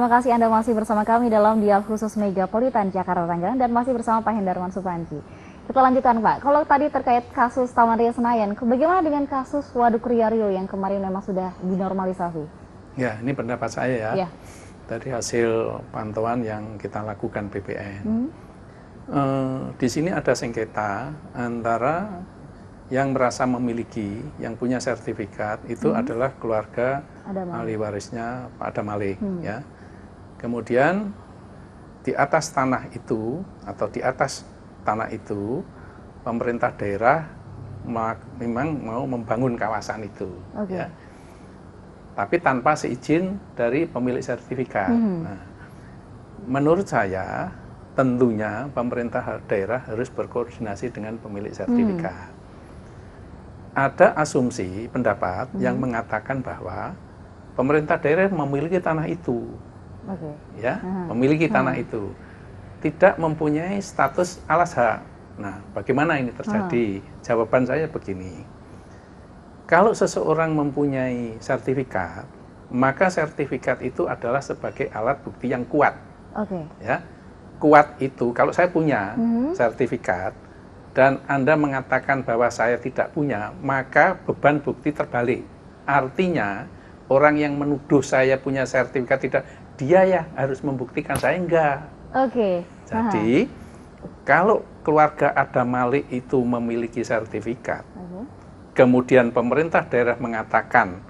terima kasih Anda masih bersama kami dalam Dialog Khusus Megapolitan Jakarta Tangerang dan masih bersama Pak Hendarman Supanji. Kita lanjutkan Pak, kalau tadi terkait kasus Taman Ria Senayan, bagaimana dengan kasus Waduk Ria Rio yang kemarin memang sudah dinormalisasi? Ya, ini pendapat saya ya. Dari hasil pantauan yang kita lakukan BPN. Di sini ada sengketa antara yang merasa memiliki, yang punya sertifikat itu adalah keluarga ahli warisnya Pak Adam Malik, ya. Kemudian di atas tanah itu atau di atas tanah itu pemerintah daerah memang mau membangun kawasan itu, ya. Tapi tanpa seizin dari pemilik sertifikat. Nah, menurut saya tentunya pemerintah daerah harus berkoordinasi dengan pemilik sertifikat. Ada asumsi pendapat yang mengatakan bahwa pemerintah daerah memiliki tanah itu, ya, memiliki tanah itu, tidak mempunyai status alas hak. Nah, bagaimana ini terjadi? Jawaban saya begini: kalau seseorang mempunyai sertifikat, maka sertifikat itu adalah sebagai alat bukti yang kuat. Ya, kuat itu kalau saya punya sertifikat dan Anda mengatakan bahwa saya tidak punya, maka beban bukti terbalik. Artinya, orang yang menuduh saya punya sertifikat tidak, dia ya harus membuktikan, saya enggak. Jadi, kalau keluarga Adam Malik itu memiliki sertifikat, kemudian pemerintah daerah mengatakan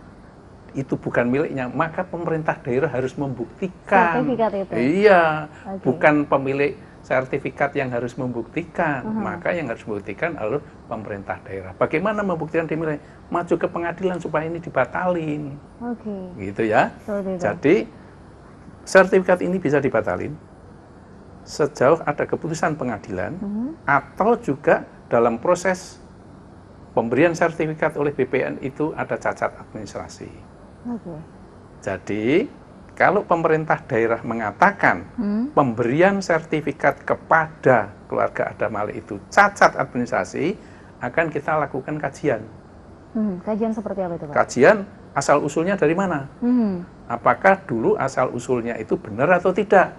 itu bukan miliknya, maka pemerintah daerah harus membuktikan. Sertifikat itu? Iya, bukan pemilik sertifikat yang harus membuktikan, maka yang harus membuktikan adalah pemerintah daerah. Bagaimana membuktikan dimiliki? Maju ke pengadilan supaya ini dibatalin. Gitu ya. Jadi sertifikat ini bisa dibatalin sejauh ada keputusan pengadilan atau juga dalam proses pemberian sertifikat oleh BPN itu ada cacat administrasi. Jadi kalau pemerintah daerah mengatakan pemberian sertifikat kepada keluarga Adam Malik itu cacat administrasi, akan kita lakukan kajian. Kajian seperti apa itu Pak? Kajian asal usulnya dari mana? Apakah dulu asal usulnya itu benar atau tidak?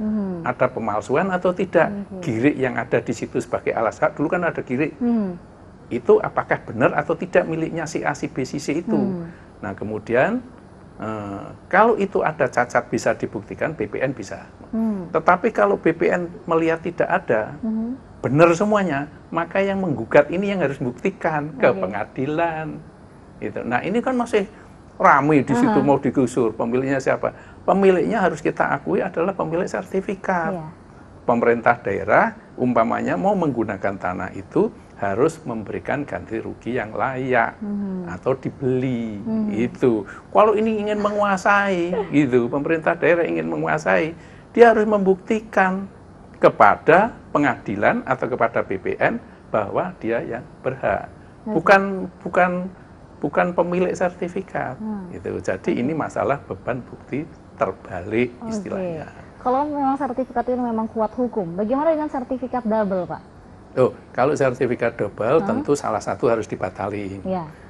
Ada pemalsuan atau tidak? Girik yang ada di situ sebagai alas hak, dulu kan ada girik. Itu apakah benar atau tidak miliknya si A, si B, si C itu? Nah kemudian kalau itu ada cacat bisa dibuktikan, BPN bisa. Tetapi kalau BPN melihat tidak ada, benar semuanya, maka yang menggugat ini yang harus buktikan ke pengadilan. Gitu. Nah ini kan masih ramai di situ mau digusur. Pemiliknya siapa? Pemiliknya harus kita akui adalah pemilik sertifikat. Pemerintah daerah umpamanya mau menggunakan tanah itu harus memberikan ganti rugi yang layak atau dibeli. Itu kalau ini ingin menguasai, gitu, pemerintah daerah ingin menguasai, dia harus membuktikan kepada pengadilan atau kepada BPN bahwa dia yang berhak, bukan pemilik sertifikat. Gitu. Jadi ini masalah beban bukti terbalik istilahnya. Kalau memang sertifikat itu memang kuat hukum, bagaimana dengan sertifikat double Pak? Kalau sertifikat double tentu salah satu harus dibatalin.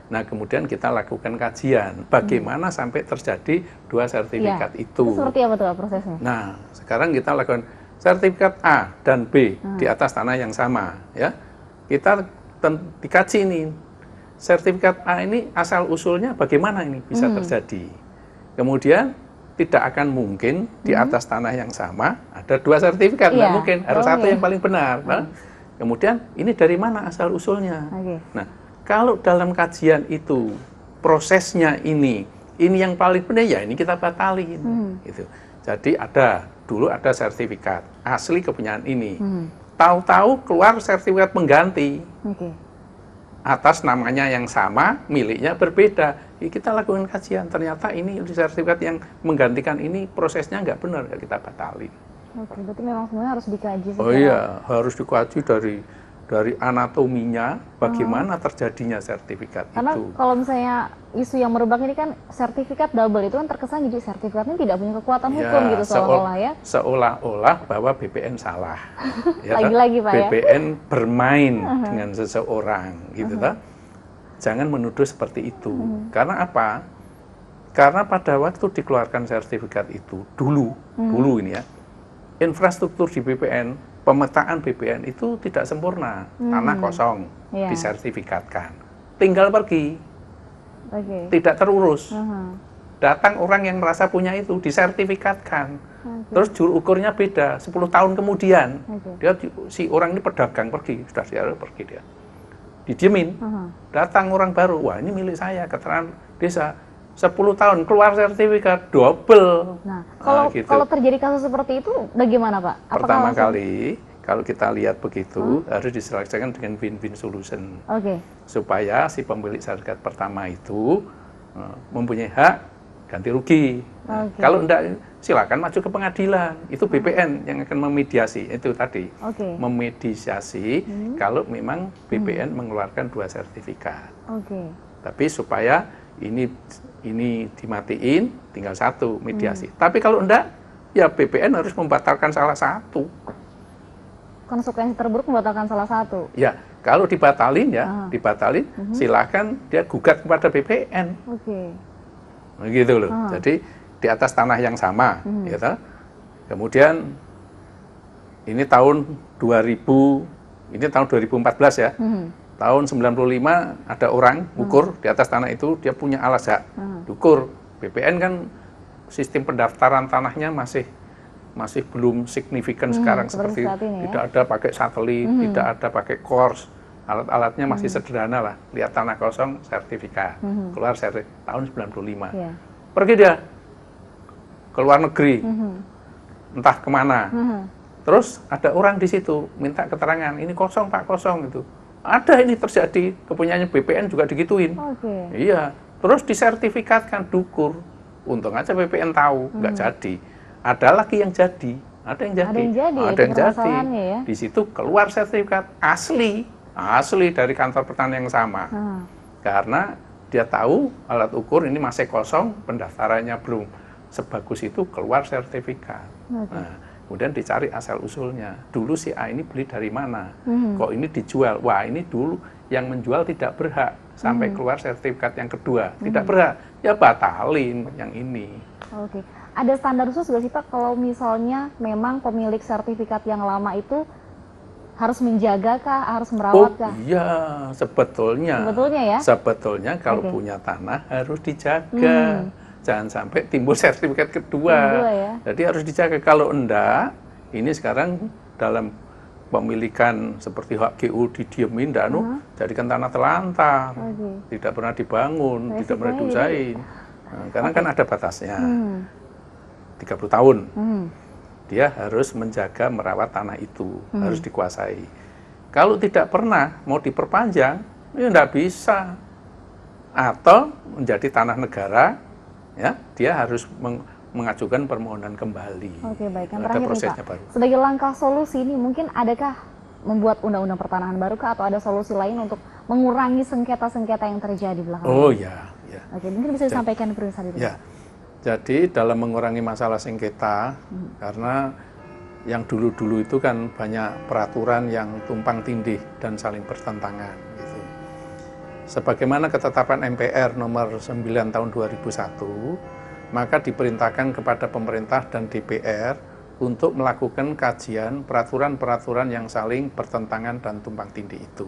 Nah kemudian kita lakukan kajian bagaimana sampai terjadi dua sertifikat itu. Seperti apa tuh prosesnya? Nah sekarang kita lakukan sertifikat A dan B di atas tanah yang sama, ya. Kita dikaji ini sertifikat A ini asal usulnya bagaimana ini bisa terjadi. Kemudian tidak akan mungkin di atas tanah yang sama ada dua sertifikat, nggak mungkin, harus satu yang paling benar. Kemudian ini dari mana asal usulnya? Nah, kalau dalam kajian itu prosesnya ini yang paling benar ya ini kita batalin. Gitu. Jadi dulu ada sertifikat asli kepunyaan ini. Tahu-tahu keluar sertifikat pengganti. Atas namanya yang sama, miliknya berbeda. Ya, kita lakukan kajian, ternyata ini sertifikat yang menggantikan ini prosesnya nggak benar, ya kita batalin. Berarti memang semuanya harus dikaji. Harus dikaji dari anatominya, bagaimana terjadinya sertifikat itu. Karena kalau misalnya isu yang merebak ini kan sertifikat double itu kan terkesan jadi sertifikatnya tidak punya kekuatan hukum gitu seolah-olah ya. Seolah-olah bahwa BPN salah. Lagi-lagi Pak ya. BPN bermain dengan seseorang gitu. Jangan menuduh seperti itu. Karena apa? Karena pada waktu dikeluarkan sertifikat itu, dulu ini ya, infrastruktur di BPN, pemetaan BPN itu tidak sempurna. Tanah kosong, disertifikatkan. Tinggal pergi, tidak terurus. Datang orang yang merasa punya itu, disertifikatkan. Terus juru ukurnya beda, 10 tahun kemudian. Dia si orang ini pedagang, pergi, sudah siap pergi dia. Didiemin, datang orang baru, wah ini milik saya, keterangan desa. 10 tahun keluar sertifikat double. Nah, kalau terjadi kasus seperti itu bagaimana, Pak? Pertama kali kalau kita lihat begitu harus diselesaikan dengan win-win solution. Supaya si pemilik sertifikat pertama itu mempunyai hak ganti rugi. Kalau enggak silakan maju ke pengadilan. Itu BPN yang akan memediasi itu tadi. Memediasi kalau memang BPN mengeluarkan 2 sertifikat. Tapi supaya ini dimatiin, tinggal 1 mediasi. Tapi kalau enggak, ya BPN harus membatalkan salah satu. Konsekuensi terburuk membatalkan salah satu. Ya, kalau dibatalin ya, silakan dia gugat kepada BPN. Begitu loh. Jadi di atas tanah yang sama, gitu. Kemudian ini tahun 2014 ya. Tahun 95 ada orang ukur di atas tanah itu, dia punya alas hak ukur. BPN kan sistem pendaftaran tanahnya masih belum signifikan sekarang seperti tidak ada pakai satelit, tidak ada pakai kors, alat-alatnya masih sederhana lah. Lihat tanah kosong, sertifikat, keluar sertifikat tahun 95. Pergi dia ke luar negeri, entah kemana. Terus ada orang di situ minta keterangan, ini kosong Pak, kosong itu. Ada ini terjadi, kepunyaannya BPN juga digituin. Iya, terus disertifikatkan dukur. Untung aja BPN tahu, nggak jadi. Ada lagi yang jadi, ada yang jadi. Ya? Di situ keluar sertifikat asli dari kantor pertanian yang sama. Karena dia tahu alat ukur ini masih kosong, pendaftarannya belum sebagus itu, keluar sertifikat. Nah, kemudian dicari asal-usulnya. Dulu si A ini beli dari mana? Kok ini dijual? Wah, ini dulu yang menjual tidak berhak. Sampai keluar sertifikat yang kedua. Tidak berhak. Ya batalin yang ini. Ada standar khusus nggak sih Pak? Kalau misalnya memang pemilik sertifikat yang lama itu harus menjaga kah? Harus merawat kah? Iya, sebetulnya ya? Sebetulnya kalau punya tanah harus dijaga. Jangan sampai timbul sertifikat kedua. Jadi harus dijaga. Kalau enggak, ini sekarang dalam pemilikan seperti hak GU didiemin, jadikan tanah telantar, tidak pernah dibangun, tidak pernah diusahain. Nah, karena kan ada batasnya, 30 tahun. Dia harus menjaga, merawat tanah itu, harus dikuasai. Kalau tidak pernah mau diperpanjang, ya enggak bisa. Atau menjadi tanah negara, ya, dia harus mengajukan permohonan kembali. Baik. Yang terakhir nih Pak, sebagai langkah solusi ini mungkin adakah membuat undang-undang pertanahan baru kah, atau ada solusi lain untuk mengurangi sengketa-sengketa yang terjadi belakangan? Mungkin bisa disampaikan pemirsa di rumah. Jadi dalam mengurangi masalah sengketa, karena yang dulu-dulu itu kan banyak peraturan yang tumpang tindih dan saling bertentangan. Gitu. Sebagaimana ketetapan MPR nomor 9 tahun 2001, maka diperintahkan kepada pemerintah dan DPR untuk melakukan kajian peraturan-peraturan yang saling bertentangan dan tumpang tindih itu.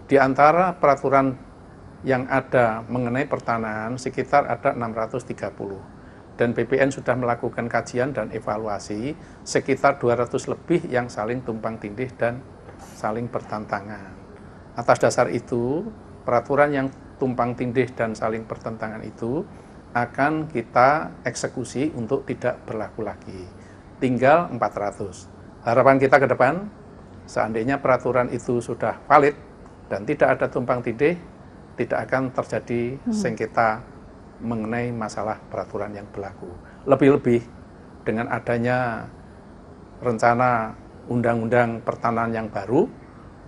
Di antara peraturan yang ada mengenai pertanahan sekitar ada 630. Dan BPN sudah melakukan kajian dan evaluasi sekitar 200 lebih yang saling tumpang tindih dan saling bertentangan. Atas dasar itu, peraturan yang tumpang tindih dan saling bertentangan itu akan kita eksekusi untuk tidak berlaku lagi. Tinggal 400. Harapan kita ke depan, seandainya peraturan itu sudah valid dan tidak ada tumpang tindih, tidak akan terjadi sengketa mengenai masalah peraturan yang berlaku. Lebih-lebih dengan adanya rencana undang-undang pertanahan yang baru,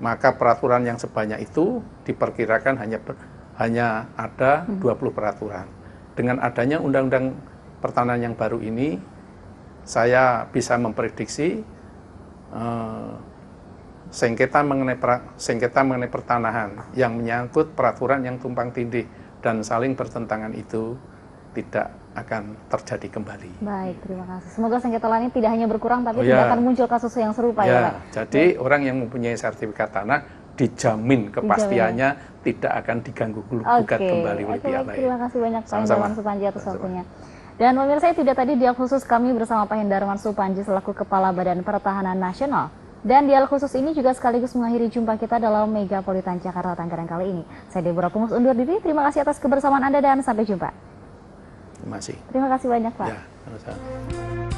maka peraturan yang sebanyak itu diperkirakan hanya ada 20 peraturan. Dengan adanya undang-undang pertanahan yang baru ini, saya bisa memprediksi sengketa mengenai pertanahan yang menyangkut peraturan yang tumpang tindih dan saling bertentangan itu tidak akan terjadi kembali. Baik, terima kasih. Semoga sengketa lainnya tidak hanya berkurang, tapi tidak akan muncul kasus yang serupa ya, Pak. Jadi orang yang mempunyai sertifikat tanah dijamin kepastiannya tidak akan diganggu gugat kembali oleh pihak lain. Terima kasih banyak Pak Hendarwan Supanji atas waktunya. Dan pemirsa, itu dia tadi dialog khusus kami bersama Pak Hendarwan Supanji selaku Kepala Badan Pertahanan Nasional. Dan dialog khusus ini juga sekaligus mengakhiri jumpa kita dalam Megapolitan Jakarta Tangerang kali ini. Saya Deborah Pungus undur diri. Terima kasih atas kebersamaan Anda dan sampai jumpa. Terima kasih. Terima kasih banyak Pak. Ya, sama-sama.